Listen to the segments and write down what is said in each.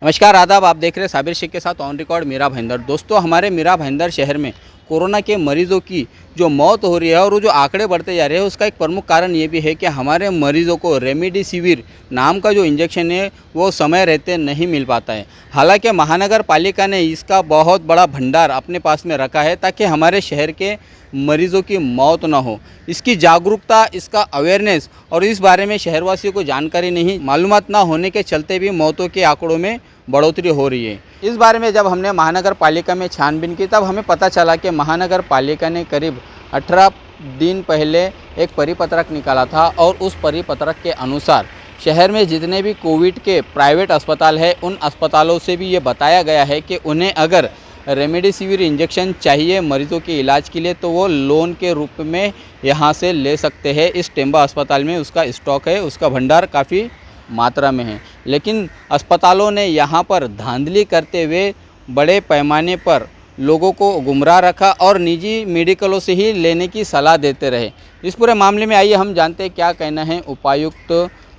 नमस्कार आदाब, आप देख रहे हैं साबिर शेख के साथ ऑन रिकॉर्ड मीरा भाईंदर। दोस्तों, हमारे मीरा भाईंदर शहर में कोरोना के मरीजों की जो मौत हो रही है और वो जो आंकड़े बढ़ते जा रहे हैं, उसका एक प्रमुख कारण ये भी है कि हमारे मरीजों को रेमडेसिविर नाम का जो इंजेक्शन है वो समय रहते नहीं मिल पाता है। हालांकि महानगर पालिका ने इसका बहुत बड़ा भंडार अपने पास में रखा है ताकि हमारे शहर के मरीजों की मौत ना हो। इसकी जागरूकता, इसका अवेयरनेस और इस बारे में शहरवासियों को जानकारी नहीं, मालूमात ना होने के चलते भी मौतों के आंकड़ों में बढ़ोतरी हो रही है। इस बारे में जब हमने महानगर पालिका में छानबीन की तब हमें पता चला कि महानगर पालिका ने करीब 18 दिन पहले एक परिपत्रक निकाला था और उस परिपत्रक के अनुसार शहर में जितने भी कोविड के प्राइवेट अस्पताल है उन अस्पतालों से भी ये बताया गया है कि उन्हें अगर रेमडेसिविर इंजेक्शन चाहिए मरीजों के इलाज के लिए तो वो लोन के रूप में यहाँ से ले सकते हैं। इस टेम्बा अस्पताल में उसका स्टॉक है, उसका भंडार काफ़ी मात्रा में है। लेकिन अस्पतालों ने यहाँ पर धांधली करते हुए बड़े पैमाने पर लोगों को गुमराह रखा और निजी मेडिकलों से ही लेने की सलाह देते रहे। इस पूरे मामले में आइए हम जानते हैं क्या कहना है उपायुक्त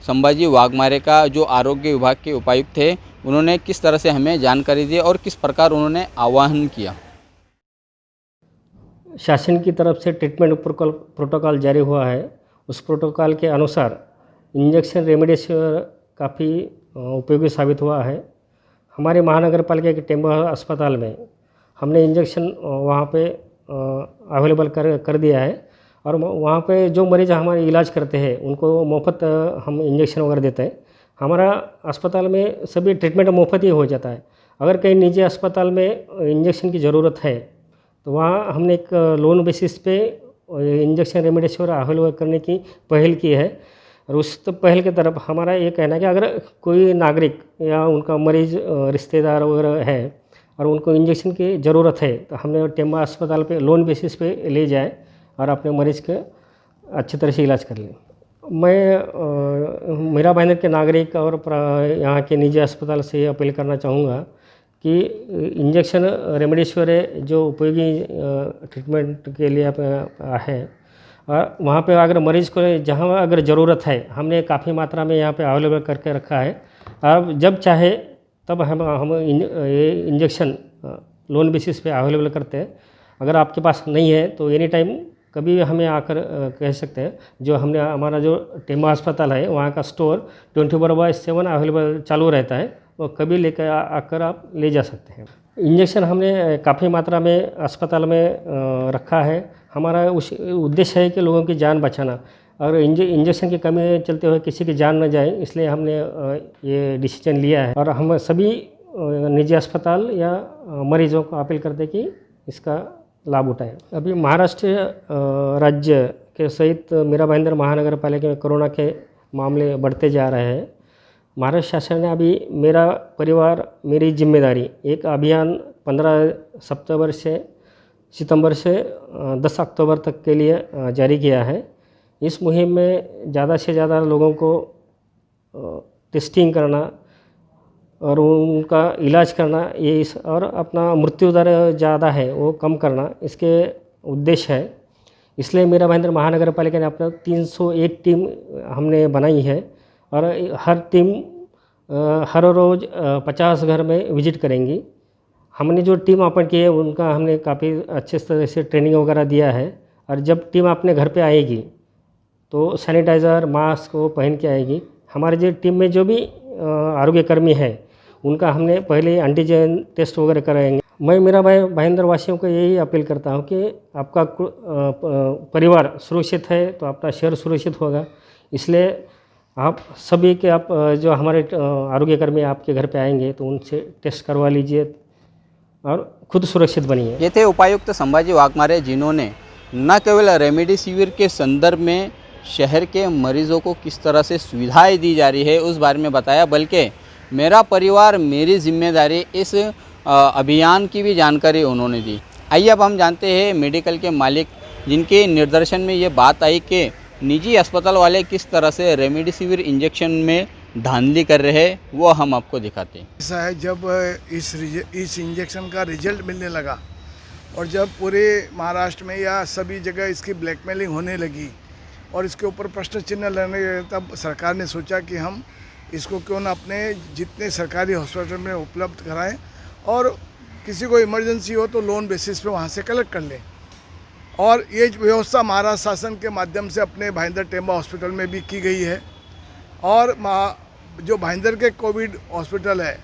संभाजी वाघमारे का। जो आरोग्य विभाग के उपायुक्त थे, उन्होंने किस तरह से हमें जानकारी दी और किस प्रकार उन्होंने आह्वान किया। शासन की तरफ से ट्रीटमेंट प्रोटोकॉल जारी हुआ है। उस प्रोटोकॉल के अनुसार इंजेक्शन रेमडेसिविर काफ़ी उपयोगी साबित हुआ है। हमारे महानगर पालिका के टेम्बा अस्पताल में हमने इंजेक्शन वहाँ पे अवेलेबल कर दिया है और वहाँ पे जो मरीज़ हमारे इलाज करते हैं उनको मुफ्त हम इंजेक्शन वगैरह देते हैं। हमारा अस्पताल में सभी ट्रीटमेंट मुफ्त ही हो जाता है। अगर कहीं निजी अस्पताल में इंजेक्शन की ज़रूरत है तो वहाँ हमने एक लोन बेसिस पे इंजेक्शन रेमडेसिविर अवेलेबल करने की पहल की है। और उस पहल की तरफ हमारा ये कहना है कि अगर कोई नागरिक या उनका मरीज़ रिश्तेदार वगैरह है और उनको इंजेक्शन की ज़रूरत है तो हमने टेम्बा अस्पताल पे लोन बेसिस पे ले जाए और अपने मरीज़ के अच्छी तरह से इलाज कर लें। मैं मीरा भाईंदर के नागरिक और यहाँ के निजी अस्पताल से अपील करना चाहूँगा कि इंजेक्शन रेमडेसिविर जो उपयोगी ट्रीटमेंट के लिए है और वहाँ पे अगर मरीज़ को जहाँ अगर ज़रूरत है हमने काफ़ी मात्रा में यहाँ पे अवेलेबल करके रखा है। अब जब चाहे तब हम ये इंजेक्शन लोन बेसिस पे अवेलेबल करते हैं। अगर आपके पास नहीं है तो एनी टाइम कभी भी हमें आकर कह सकते हैं। जो हमने हमारा जो टेम्बा अस्पताल है वहाँ का स्टोर 24/7 अवेलेबल चालू रहता है, वो कभी लेकर आकर आप ले जा सकते हैं। इंजेक्शन हमने काफ़ी मात्रा में अस्पताल में रखा है। हमारा उस उद्देश्य है कि लोगों की जान बचाना और इंजेक्शन की कमी चलते हुए किसी की जान न जाए, इसलिए हमने ये डिसीजन लिया है। और हम सभी निजी अस्पताल या मरीजों को अपील करते कि इसका लाभ उठाएं। अभी महाराष्ट्र राज्य के सहित मीरा भाईंदर महानगर पालिका में कोरोना के मामले बढ़ते जा रहे हैं। महाराष्ट्र शासन ने अभी मेरा परिवार मेरी जिम्मेदारी एक अभियान 15 सितंबर से 10 अक्टूबर तक के लिए जारी किया है। इस मुहिम में ज़्यादा से ज़्यादा लोगों को टेस्टिंग करना और उनका इलाज करना ये और अपना मृत्यु दर ज़्यादा है वो कम करना इसके उद्देश्य है। इसलिए मीरा भाईंदर महानगर पालिका ने अपना 301 टीम हमने बनाई है और हर टीम हर रोज़ 50 घर में विजिट करेंगी। हमने जो टीम अपॉइंट की है उनका हमने काफ़ी अच्छे तरह से ट्रेनिंग वगैरह दिया है और जब टीम अपने घर पे आएगी तो सैनिटाइज़र मास्क वो पहन के आएगी। हमारे जो टीम में जो भी आरोग्य कर्मी है उनका हमने पहले एंटीजन टेस्ट वगैरह कराएंगे। मैं मेरा भाईंदर वासियों को यही अपील करता हूँ कि आपका परिवार सुरक्षित है तो आपका शहर सुरक्षित होगा। इसलिए आप सभी के आप जो हमारे आरोग्य कर्मी आपके घर पे आएंगे तो उनसे टेस्ट करवा लीजिए और खुद सुरक्षित बनिए। ये थे उपायुक्त संभाजी वाघमारे, जिन्होंने न केवल रेमडेसिविर के संदर्भ में शहर के मरीजों को किस तरह से सुविधाएं दी जा रही है उस बारे में बताया, बल्कि मेरा परिवार मेरी जिम्मेदारी इस अभियान की भी जानकारी उन्होंने दी। आइए अब हम जानते हैं मेडिकल के मालिक जिनके निर्देशन में ये बात आई कि निजी अस्पताल वाले किस तरह से रेमडेसिविर इंजेक्शन में धांधली कर रहे हैं, वो हम आपको दिखाते हैं। ऐसा है, जब इस इंजेक्शन का रिजल्ट मिलने लगा और जब पूरे महाराष्ट्र में या सभी जगह इसकी ब्लैकमेलिंग होने लगी और इसके ऊपर प्रश्न चिन्ह लगने लगे, तब सरकार ने सोचा कि हम इसको क्यों ना अपने जितने सरकारी हॉस्पिटल में उपलब्ध कराएं और किसी को इमरजेंसी हो तो लोन बेसिस पे वहाँ से कलेक्ट कर लें। और ये व्यवस्था महाराष्ट्र शासन के माध्यम से अपने भाईंदर टेंबा हॉस्पिटल में भी की गई है। और जो भाईंदर के कोविड हॉस्पिटल है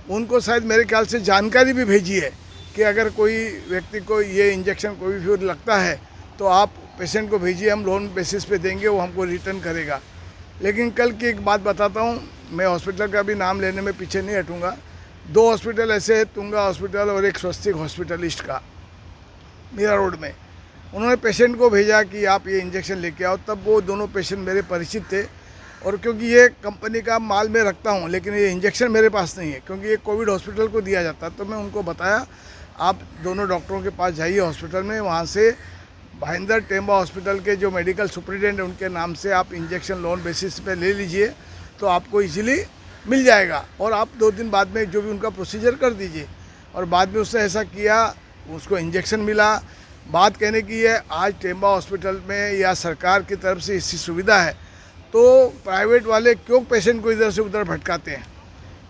उनको शायद मेरे ख्याल से जानकारी भी भेजी है कि अगर कोई व्यक्ति को ये इंजेक्शन कोई भी लगता है तो आप पेशेंट को भेजिए, हम लोन बेसिस पे देंगे, वो हमको रिटर्न करेगा। लेकिन कल की एक बात बताता हूँ, मैं हॉस्पिटल का भी नाम लेने में पीछे नहीं हटूँगा। 2 हॉस्पिटल ऐसे है, तुंगा हॉस्पिटल और एक स्वस्तिक हॉस्पिटलिस्ट का मीरा रोड में, उन्होंने पेशेंट को भेजा कि आप ये इंजेक्शन लेके आओ। तब वो दोनों पेशेंट मेरे परिचित थे और क्योंकि ये कंपनी का माल मैं रखता हूँ लेकिन ये इंजेक्शन मेरे पास नहीं है क्योंकि ये कोविड हॉस्पिटल को दिया जाता है, तो मैं उनको बताया आप दोनों डॉक्टरों के पास जाइए हॉस्पिटल में, वहाँ से भाईंदर टेंबा हॉस्पिटल के जो मेडिकल सुपरिटेंडेंट है उनके नाम से आप इंजेक्शन लोन बेसिस पे ले लीजिए तो आपको इजीली मिल जाएगा और आप 2 दिन बाद में जो भी उनका प्रोसीजर कर दीजिए। और बाद में उसने ऐसा किया, उसको इंजेक्शन मिला। बात कहने की है, आज टेंबा हॉस्पिटल में या सरकार की तरफ से ऐसी सुविधा है तो प्राइवेट वाले क्यों पेशेंट को इधर से उधर भटकाते हैं।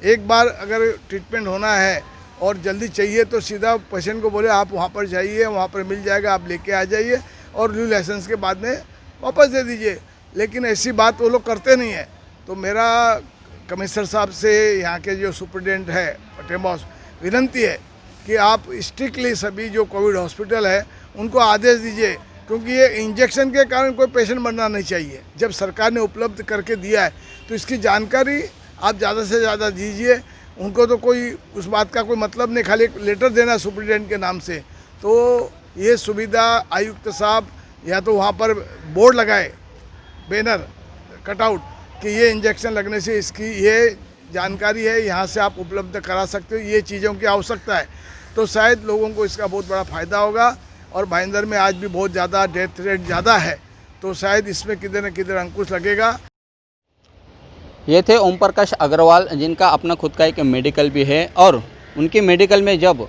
एक बार अगर ट्रीटमेंट होना है और जल्दी चाहिए तो सीधा पेशेंट को बोले आप वहाँ पर जाइए, वहाँ पर मिल जाएगा, आप लेके आ जाइए और न्यू लाइसेंस के बाद में वापस दे दीजिए। लेकिन ऐसी बात वो लोग करते नहीं हैं। तो मेरा कमिश्नर साहब से, यहाँ के जो सुपरिटेंडेंट है टेंबा, विनंती है कि आप स्ट्रिक्टली सभी जो कोविड हॉस्पिटल है उनको आदेश दीजिए, क्योंकि ये इंजेक्शन के कारण कोई पेशेंट मरना नहीं चाहिए। जब सरकार ने उपलब्ध करके दिया है तो इसकी जानकारी आप ज़्यादा से ज़्यादा दीजिए। उनको तो कोई उस बात का कोई मतलब नहीं, खाली एक लेटर देना सुपरिटेंडेंट के नाम से। तो ये सुविधा आयुक्त साहब या तो वहाँ पर बोर्ड लगाए, बैनर कटआउट कि ये इंजेक्शन लगने से इसकी ये जानकारी है, यहाँ से आप उपलब्ध करा सकते हो, ये चीज़ों की आवश्यकता है, तो शायद लोगों को इसका बहुत बड़ा फ़ायदा होगा। और भाईंदर में आज भी बहुत ज़्यादा डेथ रेट ज़्यादा है, तो शायद इसमें किधर न किधर अंकुश लगेगा। ये थे ओम प्रकाश अग्रवाल, जिनका अपना खुद का एक मेडिकल भी है और उनके मेडिकल में जब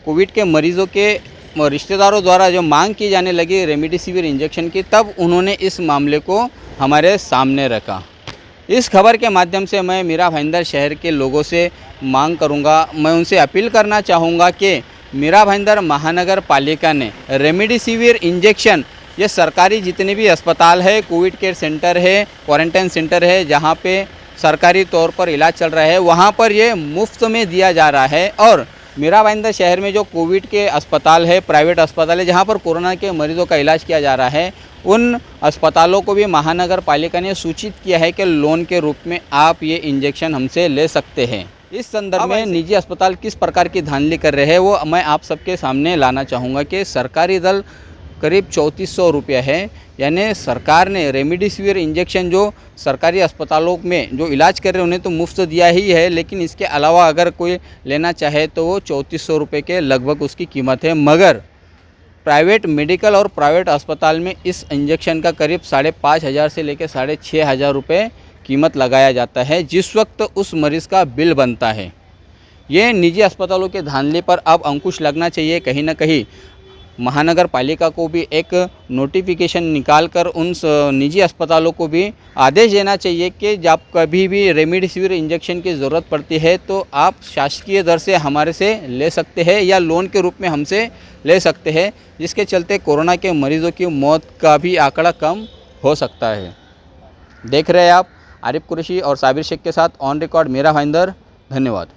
कोविड के मरीज़ों के रिश्तेदारों द्वारा जो मांग की जाने लगी रेमडेसिविर इंजेक्शन की, तब उन्होंने इस मामले को हमारे सामने रखा। इस खबर के माध्यम से मैं मीरा भाईंदर शहर के लोगों से मांग करूंगा, मैं उनसे अपील करना चाहूँगा कि मीरा भाईंदर महानगर पालिका ने रेमडेसिविर इंजेक्शन, ये सरकारी जितने भी अस्पताल है, कोविड केयर सेंटर है, क्वारंटाइन सेंटर है, जहाँ पे सरकारी तौर पर इलाज चल रहा है, वहाँ पर ये मुफ्त में दिया जा रहा है। और मीरा भाईंदर शहर में जो कोविड के अस्पताल है, प्राइवेट अस्पताल है, जहाँ पर कोरोना के मरीजों का इलाज किया जा रहा है, उन अस्पतालों को भी महानगर पालिका ने सूचित किया है कि लोन के रूप में आप ये इंजेक्शन हमसे ले सकते हैं। इस संदर्भ में निजी अस्पताल किस प्रकार की धांधली कर रहे हैं वो मैं आप सबके सामने लाना चाहूँगा कि सरकारी दर करीब 3400 रुपये है, यानी सरकार ने रेमडेसिविर इंजेक्शन जो सरकारी अस्पतालों में जो इलाज कर रहे हैं उन्हें तो मुफ्त दिया ही है, लेकिन इसके अलावा अगर कोई लेना चाहे तो वो 3400 रुपये के लगभग उसकी कीमत है। मगर प्राइवेट मेडिकल और प्राइवेट अस्पताल में इस इंजेक्शन का करीब 5,500 से लेकर 6,500 रुपये कीमत लगाया जाता है, जिस वक्त उस मरीज़ का बिल बनता है। ये निजी अस्पतालों के धांधली पर अब अंकुश लगना चाहिए। कहीं ना कहीं महानगर पालिका को भी एक नोटिफिकेशन निकालकर उन निजी अस्पतालों को भी आदेश देना चाहिए कि जब कभी भी रेमडेसिविर इंजेक्शन की ज़रूरत पड़ती है तो आप शासकीय दर से हमारे से ले सकते हैं या लोन के रूप में हमसे ले सकते हैं, जिसके चलते कोरोना के मरीज़ों की मौत का भी आंकड़ा कम हो सकता है। देख रहे हैं आप आरिफ कुरैशी और साबिर शेख के साथ ऑन रिकॉर्ड मीरा भाईंदर। धन्यवाद।